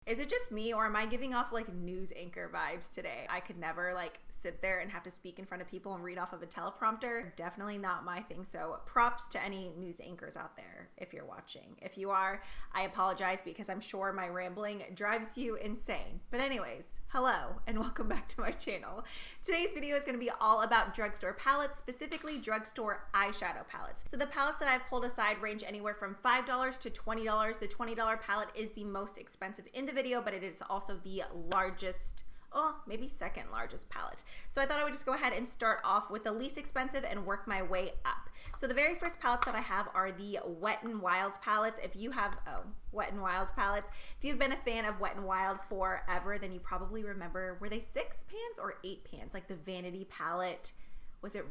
Is it just me or am I giving off like news anchor vibes today? I could never like sit there and have to speak in front of people and read off of a teleprompter. Definitely not my thing. So props to any news anchors out there if you're watching. If you are, I apologize because I'm sure my rambling drives you insane. But anyways, hello and welcome back to my channel. Today's video is going to be all about drugstore palettes, specifically drugstore eyeshadow palettes. So the palettes that I've pulled aside range anywhere from $5 to $20. The $20 palette is the most expensive in the video, but it is also the largest, maybe second largest palette. So I thought I would just go ahead and start off with the least expensive and work my way up. So the very first palettes that I have are the Wet n Wild palettes. If you have, Wet n Wild palettes. If you've been a fan of Wet n Wild forever, then you probably remember, were they 6 pans or 8 pans? Like the Vanity palette. Was it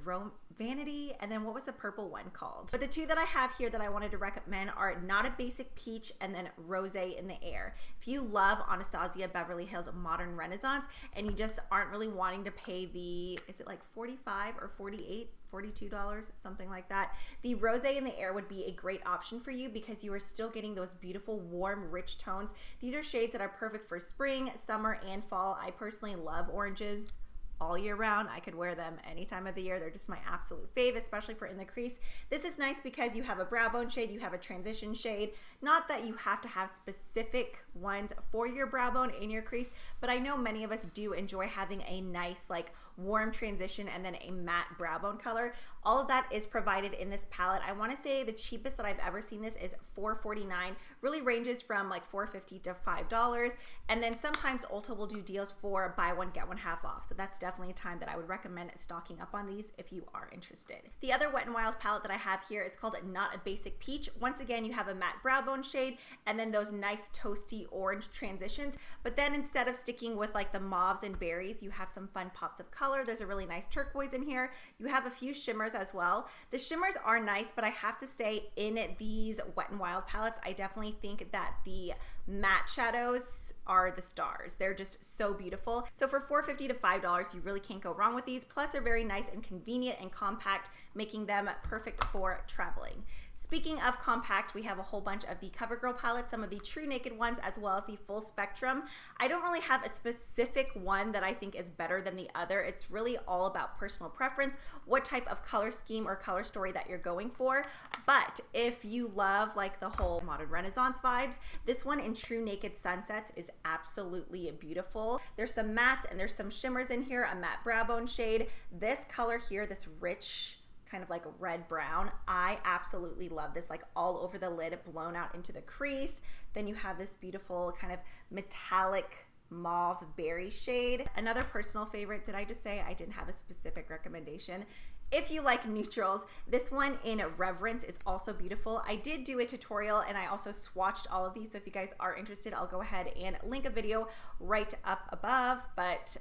Vanity? And then what was the purple one called? But the two that I have here that I wanted to recommend are Not a Basic Peach and then Rosé in the Air. If you love Anastasia Beverly Hills Modern Renaissance and you just aren't really wanting to pay the, is it like $45 or $42, something like that. The Rosé in the Air would be a great option for you because you are still getting those beautiful, warm, rich tones. These are shades that are perfect for spring, summer, and fall. I personally love oranges all year round. I could wear them any time of the year. They're just my absolute fave, especially for in the crease. This is nice because you have a brow bone shade, you have a transition shade. Not that you have to have specific ones for your brow bone in your crease, but I know many of us do enjoy having a nice like warm transition and then a matte brow bone color. All of that is provided in this palette. I want to say the cheapest that I've ever seen this is $4.49. Really ranges from like $4.50 to $5. And then sometimes Ulta will do deals for buy one, get one half off. So that's definitely a time that I would recommend stocking up on these if you are interested. The other Wet n Wild palette that I have here is called Not a Basic Peach. Once again, you have a matte brow bone shade and then those nice toasty orange transitions. But then instead of sticking with like the mauves and berries, you have some fun pops of color. There's a really nice turquoise in here. You have a few shimmers as well. The shimmers are nice, but I have to say in these Wet n Wild palettes, I definitely think that the matte shadows are the stars. They're just so beautiful. So for $4.50 to $5, you really can't go wrong with these. Plus they're very nice and convenient and compact, making them perfect for traveling. Speaking of compact, we have a whole bunch of the Covergirl palettes, some of the True Naked ones, as well as the full spectrum. I don't really have a specific one that I think is better than the other. It's really all about personal preference, what type of color scheme or color story that you're going for. But if you love like the whole modern Renaissance vibes, this one in True Naked Sunsets is absolutely beautiful. There's some mattes and there's some shimmers in here, a matte brow bone shade. This color here, this rich, kind of like a red brown. I absolutely love this, like all over the lid, blown out into the crease. Then you have this beautiful kind of metallic mauve berry shade. Another personal favorite, did I just say I didn't have a specific recommendation? If you like neutrals, this one in Reverence is also beautiful. I did do a tutorial and I also swatched all of these. So if you guys are interested, I'll go ahead and link a video right up above, but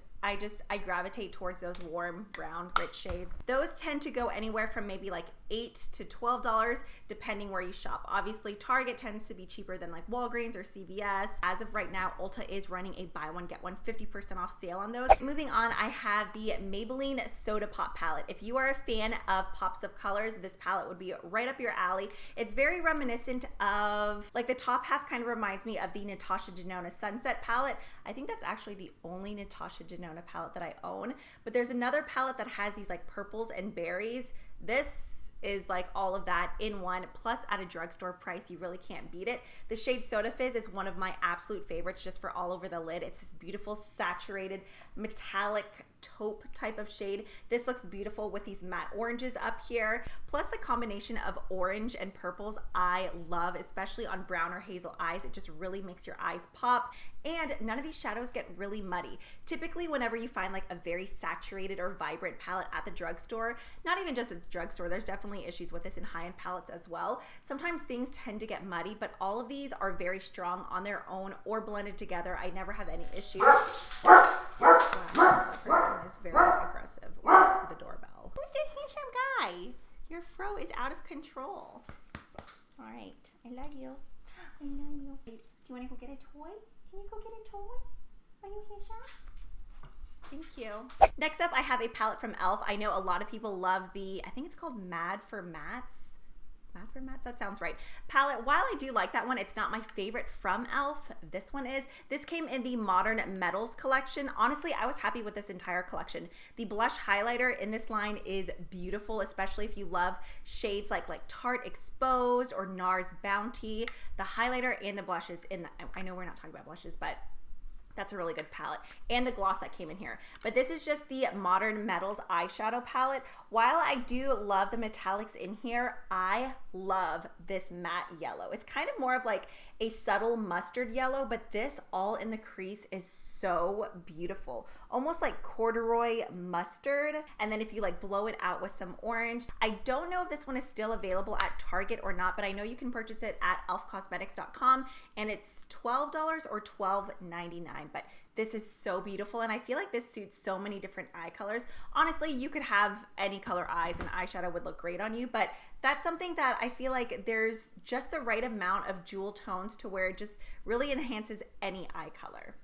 I gravitate towards those warm brown rich shades. Those tend to go anywhere from maybe like $8 to $12 depending where you shop. Obviously Target tends to be cheaper than like Walgreens or CVS. As of right now, Ulta is running a buy one get one 50% off sale on those. Moving on, I have the Maybelline Soda Pop palette. If you are a fan of pops of colors, this palette would be right up your alley. It's very reminiscent of, like the top half kind of reminds me of the Natasha Denona Sunset palette. I think that's actually the only Natasha Denona palette that I own, but there's another palette that has these like purples and berries. This is like all of that in one, plus at a drugstore price, you really can't beat it. The shade Soda Fizz is one of my absolute favorites just for all over the lid. It's this beautiful saturated metallic taupe type of shade. This looks beautiful with these matte oranges up here, plus the combination of orange and purples I love, especially on brown or hazel eyes. It just really makes your eyes pop, and none of these shadows get really muddy. Typically whenever you find like a very saturated or vibrant palette at the drugstore, not even just at the drugstore, there's definitely issues with this in high-end palettes as well. Sometimes things tend to get muddy, but all of these are very strong on their own or blended together. I never have any issues. Wow, that person is very aggressive with the doorbell. Who's the handsome guy? Your fro is out of control. All right, I love you. I love you. Do you want to go get a toy? Can you go get a toy? Are you handsome? Thank you. Next up, I have a palette from e.l.f. I know a lot of people love the, I think it's called Mad for Mattes. Matte for Mattes, that sounds right. Palette, while I do like that one, it's not my favorite from e.l.f. This one is. This came in the Modern Metals collection. Honestly, I was happy with this entire collection. The blush highlighter in this line is beautiful, especially if you love shades like Tarte Exposed or NARS Bounty. The highlighter and the blushes in the, I know we're not talking about blushes, but that's a really good palette. And the gloss that came in here. But this is just the Modern Metals eyeshadow palette. While I do love the metallics in here, I love this matte yellow. It's kind of more of like a subtle mustard yellow, but this all in the crease is so beautiful. Almost like corduroy mustard. And then if you like blow it out with some orange. I don't know if this one is still available at Target or not, but I know you can purchase it at elfcosmetics.com and it's $12 or $12.99. But this is so beautiful, and I feel like this suits so many different eye colors. Honestly, you could have any color eyes and eyeshadow would look great on you, but that's something that I feel like there's just the right amount of jewel tones to where it just really enhances any eye color.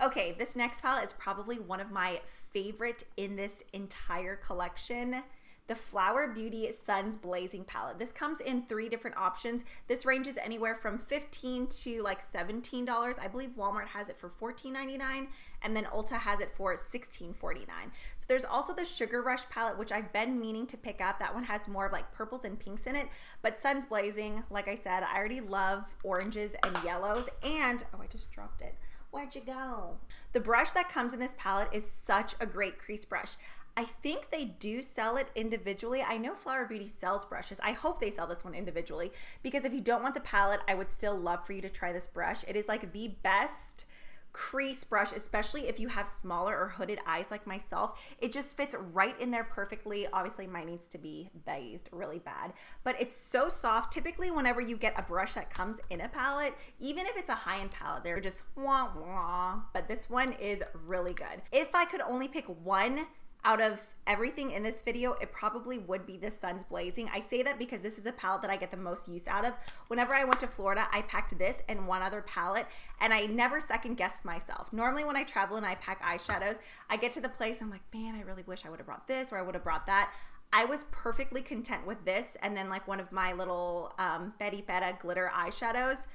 Okay, this next palette is probably one of my favorite in this entire collection. The Flower Beauty Suns Blazing palette. This comes in 3 different options. This ranges anywhere from $15 to like $17. I believe Walmart has it for $14.99 and then Ulta has it for $16.49. So there's also the Sugar Rush palette, which I've been meaning to pick up. That one has more of like purples and pinks in it, but Suns Blazing, like I said, I already love oranges and yellows, and oh, I just dropped it. Where'd you go? The brush that comes in this palette is such a great crease brush. I think they do sell it individually. I know Flower Beauty sells brushes. I hope they sell this one individually, because if you don't want the palette, I would still love for you to try this brush. It is like the best crease brush, especially if you have smaller or hooded eyes like myself. It just fits right in there perfectly. Obviously mine needs to be bathed really bad, but it's so soft. Typically whenever you get a brush that comes in a palette, even if it's a high-end palette, they're just wah wah, but this one is really good. If I could only pick one out of everything in this video, it probably would be the Suns Blazing. I say that because this is the palette that I get the most use out of. Whenever I went to Florida, I packed this and one other palette, and I never second guessed myself. Normally when I travel and I pack eyeshadows, I get to the place, I'm like, man, I really wish I would have brought this or I would have brought that. I was perfectly content with this and then like one of my little Betty Betta glitter eyeshadows.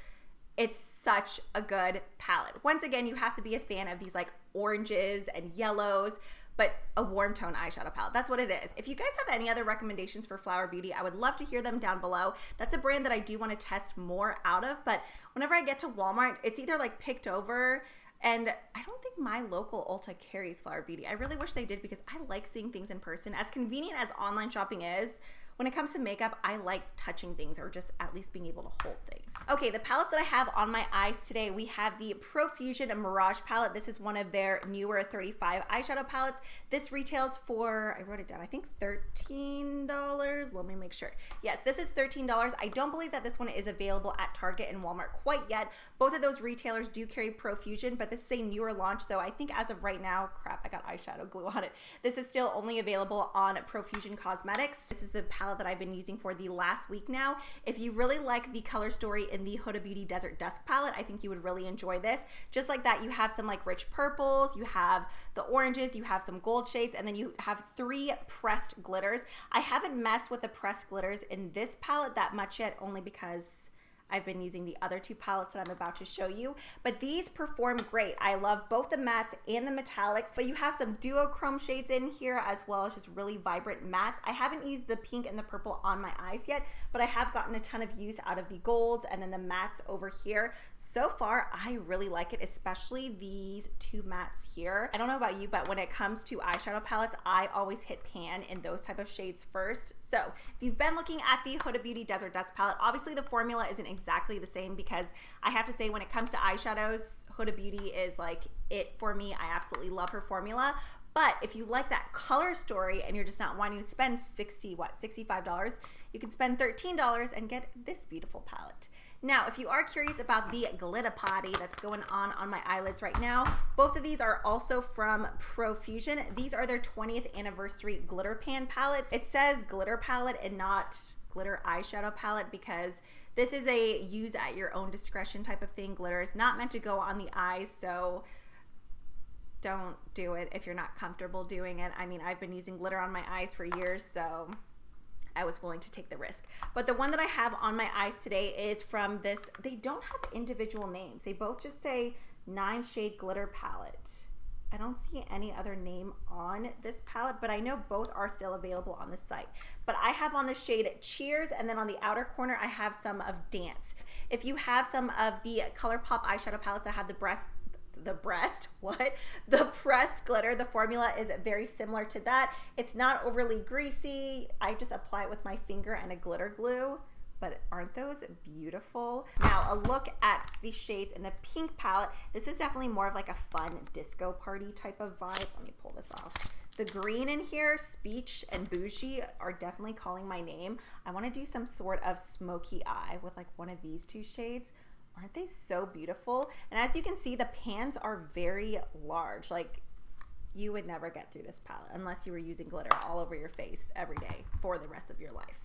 It's such a good palette. Once again, you have to be a fan of these like oranges and yellows, but a warm tone eyeshadow palette. That's what it is. If you guys have any other recommendations for Flower Beauty, I would love to hear them down below. That's a brand that I do want to test more out of, but whenever I get to Walmart, it's either like picked over, and I don't think my local Ulta carries Flower Beauty. I really wish they did, because I like seeing things in person. As convenient as online shopping is, when it comes to makeup, I like touching things or just at least being able to hold things. Okay, the palettes that I have on my eyes today, we have the Profusion Mirage palette. This is one of their newer 35 eyeshadow palettes. This retails for, I wrote it down, I think $13. Let me make sure. Yes, this is $13. I don't believe that this one is available at Target and Walmart quite yet. Both of those retailers do carry Profusion, but this is a newer launch, so I think as of right now, crap, I got eyeshadow glue on it. This is still only available on Profusion Cosmetics. This is the palette that I've been using for the last week now. If you really like the color story in the Huda Beauty Desert Dusk palette, I think you would really enjoy this. Just like that, you have some like rich purples, you have the oranges, you have some gold shades, and then you have 3 pressed glitters. I haven't messed with the pressed glitters in this palette that much yet, only because I've been using the other 2 palettes that I'm about to show you, but these perform great. I love both the mattes and the metallics, but you have some duochrome shades in here as well as just really vibrant mattes. I haven't used the pink and the purple on my eyes yet, but I have gotten a ton of use out of the golds and then the mattes over here. So far, I really like it, especially these 2 mattes here. I don't know about you, but when it comes to eyeshadow palettes, I always hit pan in those type of shades first. So if you've been looking at the Huda Beauty Desert Dusk palette, obviously the formula isn't exactly the same, because I have to say when it comes to eyeshadows, Huda Beauty is like it for me. I absolutely love her formula. But if you like that color story and you're just not wanting to spend $65, you can spend $13 and get this beautiful palette. Now, if you are curious about the glitter party that's going on my eyelids right now, both of these are also from Profusion. These are their 20th anniversary glitter pan palettes. It says glitter palette and not glitter eyeshadow palette because this is a use at your own discretion type of thing. Glitter is not meant to go on the eyes, so don't do it if you're not comfortable doing it. I mean, I've been using glitter on my eyes for years, so I was willing to take the risk. But the one that I have on my eyes today is from this, they don't have individual names. They both just say 9 Shade Glitter Palette. I don't see any other name on this palette, but I know both are still available on the site. But I have on the shade Cheers, and then on the outer corner, I have some of Dance. If you have some of the ColourPop eyeshadow palettes, I have the pressed glitter. The formula is very similar to that. It's not overly greasy. I just apply it with my finger and a glitter glue. But aren't those beautiful? Now a look at the shades in the pink palette. This is definitely more of like a fun disco party type of vibe. Let me pull this off. The green in here, Speech and Bougie, are definitely calling my name. I want to do some sort of smoky eye with like one of these 2 shades. Aren't they so beautiful? And as you can see, the pans are very large. Like, you would never get through this palette unless you were using glitter all over your face every day for the rest of your life.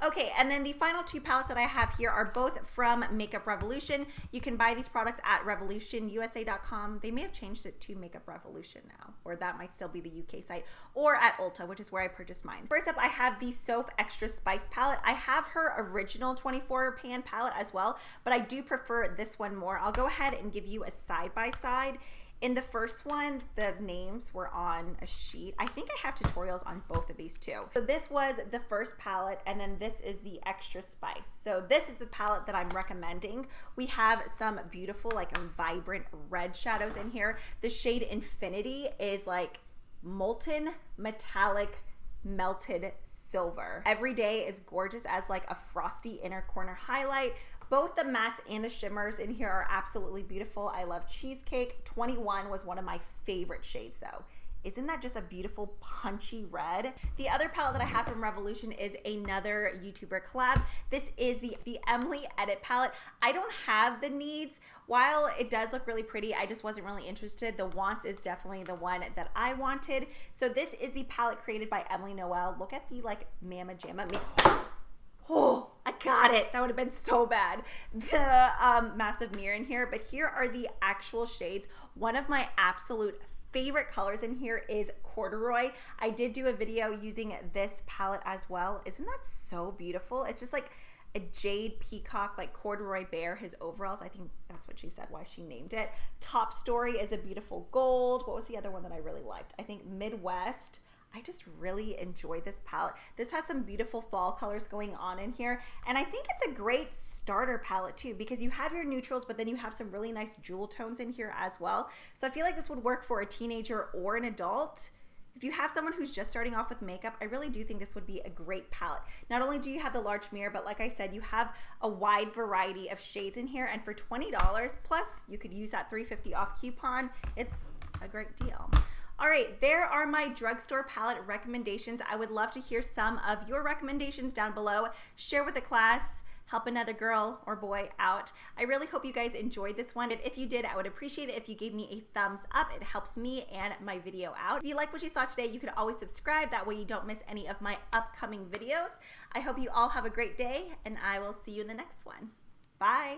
Okay, and then the final 2 palettes that I have here are both from Makeup Revolution. You can buy these products at revolutionusa.com. They may have changed it to Makeup Revolution now, or that might still be the UK site, or at Ulta, which is where I purchased mine. First up, I have the SOPH Extra Spice palette. I have her original 24 pan palette as well, but I do prefer this one more. I'll go ahead and give you a side-by-side. In the first one, the names were on a sheet. I think I have tutorials on both of these too. So this was the first palette, and then this is the Extra Spice. So this is the palette that I'm recommending. We have some beautiful, like vibrant red shadows in here. The shade Infinity is like molten metallic melted silver. Every Day is gorgeous as like a frosty inner corner highlight. Both the mattes and the shimmers in here are absolutely beautiful. I love Cheesecake. 21 was one of my favorite shades though. Isn't that just a beautiful punchy red? The other palette that I have from Revolution is another YouTuber collab. This is the Emily Edit palette. I don't have the needs. While it does look really pretty, I just wasn't really interested. The wants is definitely the one that I wanted. So this is the palette created by Emily Noel. Look at the like Mama Jamma. Oh, I got it. That would have been so bad. The massive mirror in here, but here are the actual shades. One of my absolute favorite colors in here is Corduroy. I did do a video using this palette as well. Isn't that so beautiful? It's just like a jade peacock, like corduroy bear, his overalls. I think that's what she said, why she named it. Top Story is a beautiful gold. What was the other one that I really liked? I think Midwest. I just really enjoy this palette. This has some beautiful fall colors going on in here. And I think it's a great starter palette too, because you have your neutrals, but then you have some really nice jewel tones in here as well. So I feel like this would work for a teenager or an adult. If you have someone who's just starting off with makeup, I really do think this would be a great palette. Not only do you have the large mirror, but like I said, you have a wide variety of shades in here. And for $20, plus you could use that $3.50 off coupon, it's a great deal. All right, there are my drugstore palette recommendations. I would love to hear some of your recommendations down below. Share with the class, help another girl or boy out. I really hope you guys enjoyed this one. And if you did, I would appreciate it if you gave me a thumbs up. It helps me and my video out. If you like what you saw today, you could always subscribe. That way you don't miss any of my upcoming videos. I hope you all have a great day, and I will see you in the next one. Bye.